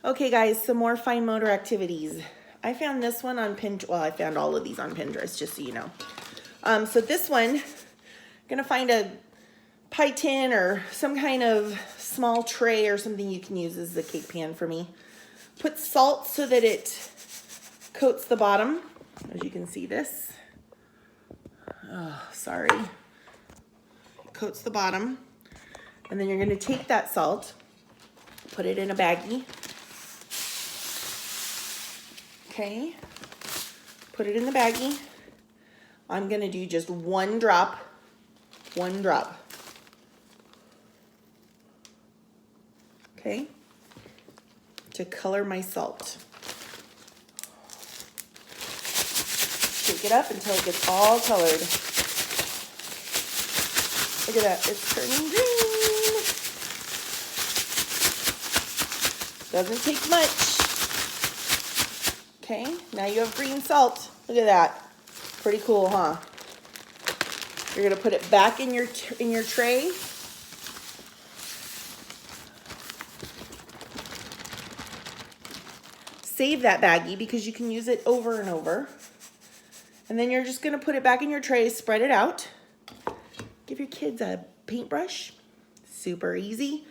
Okay guys, some more fine motor activities. I found this one on Pinterest. Well, I found all of these on Pinterest, just so you know. So this one, gonna find a pie tin or some kind of small tray or something you can use as a cake pan for me. Put salt so that it coats the bottom, as you can see this. Oh, sorry. Coats the bottom. And then you're gonna take that salt, put it in a baggie. Okay, put it in the baggie. I'm gonna do just one drop. Okay, to color my salt. Shake it up until it gets all colored. Look at that, it's turning green. Doesn't take much. Okay, now you have green salt. Look at that. Pretty cool, huh? You're gonna put it back in your tray. Save that baggie because you can use it over and over. And then you're just gonna put it back in your tray, spread it out. Give your kids a paintbrush. Super easy.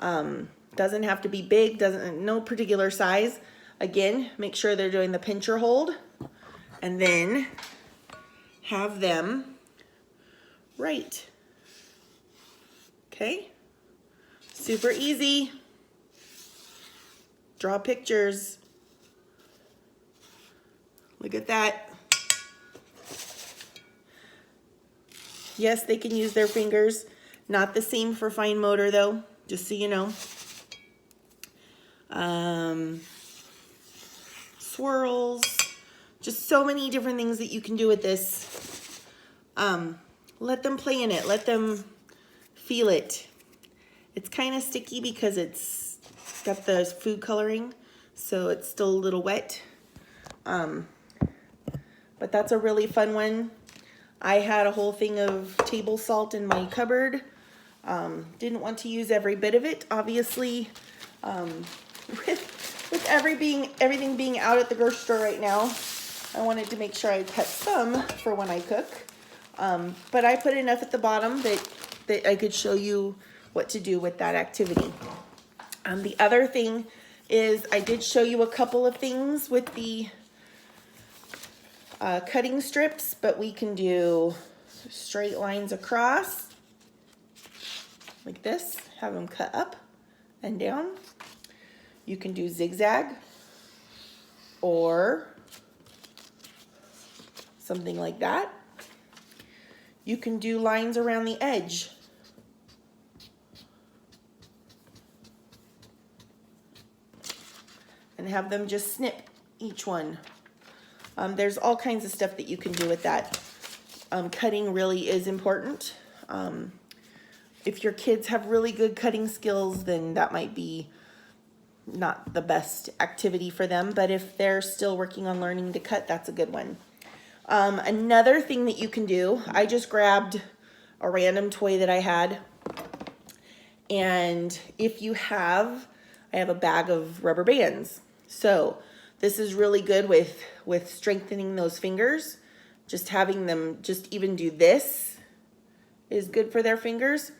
Doesn't have to be big, no particular size. Again, make sure they're doing the pincher hold, and then have them write. Okay? Super easy. Draw pictures. Look at that. Yes, they can use their fingers. Not the same for fine motor though, just so you know. Swirls, just so many different things that you can do with this. Let them play in it, let them feel it. It's kind of sticky because it's got the food coloring, so it's still a little wet. But that's a really fun one. I had a whole thing of table salt in my cupboard. Didn't want to use every bit of it, obviously. With everything being out at the grocery store right now, I wanted to make sure I cut some for when I cook. But I put enough at the bottom that I could show you what to do with that activity. The other thing is I did show you a couple of things with the cutting strips, but we can do straight lines across like this, have them cut up and down. You can do zigzag or something like that. You can do lines around the edge. And have them just snip each one. There's all kinds of stuff that you can do with that. Cutting really is important. If your kids have really good cutting skills, then that might be not the best activity for them, but if they're still working on learning to cut, that's a good one. Another thing that you can do, I just grabbed a random toy that I had, and if you have, I have a bag of rubber bands. So this is really good with strengthening those fingers. Just having them just even do this is good for their fingers,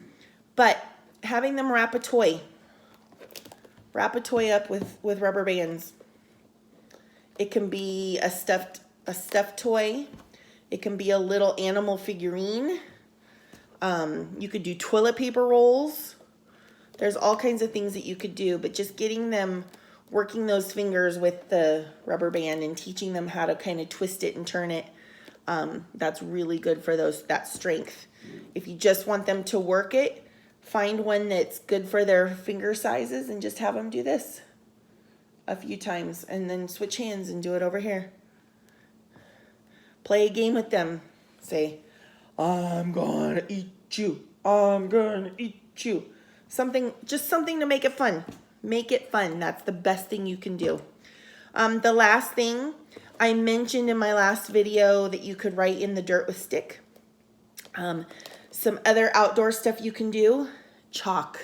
but having them wrap a toy up with rubber bands. It can be a stuffed toy. It can be a little animal figurine. You could do toilet paper rolls. There's all kinds of things that you could do, but just getting them working those fingers with the rubber band and teaching them how to kind of twist it and turn it, that's really good for that strength. If you just want them to work it, find one that's good for their finger sizes and just have them do this a few times and then switch hands and do it over here. Play a game with them. Say, I'm gonna eat you. I'm gonna eat you. Just something to make it fun. Make it fun. That's the best thing you can do. The last thing I mentioned in my last video that you could write in the dirt with stick. Some other outdoor stuff you can do. Chalk.